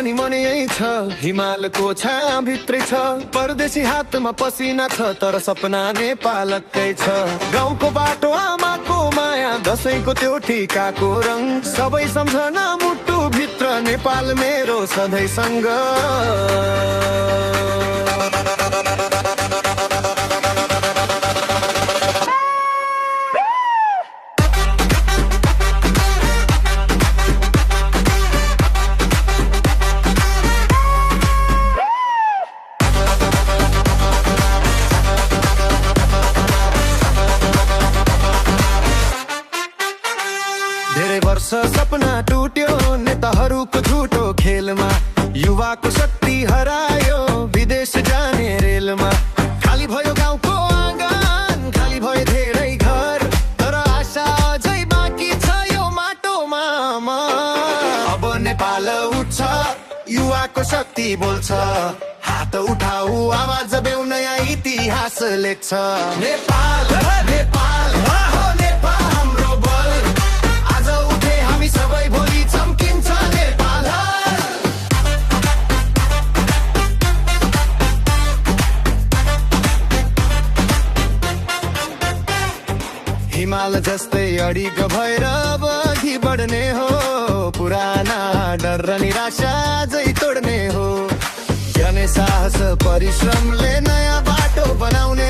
पनि मन यही छ, हिमालको छाया भित्रै छ। परदेशी हातमा पसिना छ, तर सपना नेपालकै छ। गाउँको बाटो आमाको माया, दसैँको त्यो टिकाको रङ, सबै सम्झना मुटु भित्र, नेपाल मेरो सधैँ सँग। धेरै वर्ष सपना टुट्यो नेताहरूको झुटो खेलमा, युवाको शक्ति हरायो विदेश जाने रेलमा। खाली भयो गाउँको आँगन, खाली भयो धेरै घर, तर आशा अझै बाँकी छ यो माटोमा। अब नेपाल उठ्छ, युवाको शक्ति बोल्छ, हात उठाऊ आवाज बेउ नयाँ इतिहास लेख्छ। नेपाल नेपाल हो नेपाल हाम्रो बल, आज उठे हामी सबै भोलि चम्किन्छ नेपाल। हिमाल जस्तै अडिग भएर अघि बढ्ने हो, पुराना डर र निराशा अझै तोड्ने हो। जने साहस परिश्रमले नयाँ बाटो बनाउने,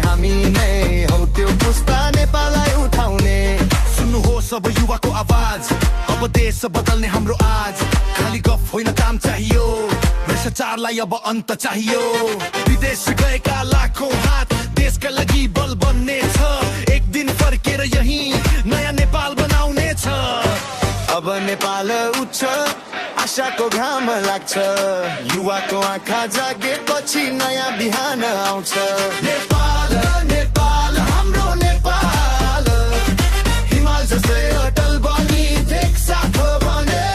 हामी नै हौ त्यो पुस्ता नेपाललाई उठाउने। सुन्नुहोस् अब युवाको आवाज, अब देश बदल्ने हाम्रो आज। खाली गफ होइन काम चाहियो, भ्रष्टाचारलाई अब अन्त चाहियो। विदेश गएका लाखौं हात देशका लागि बल बन्ने छ, एक दिन फर्केर यही नयाँ नेपाल बनाउने छ। अब नेपाल उठ्छ, आशाको घाम लाग्छ, युवाको आँखा जागेपछि नयाँ बिहान आउँछ। नेपाल नेपाल हाम्रो नेपाल, हिमाल जस्तै अटल बनी एक साथ बने।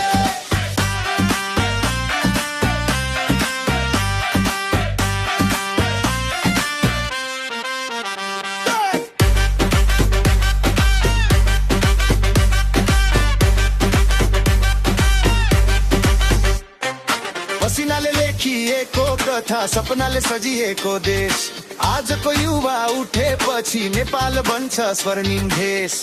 पसिनाले लेखिएको कथा, सपनाले सजिएको देश, आजको युवा उठेपछि नेपाल बन्छ स्वर्णिम देश।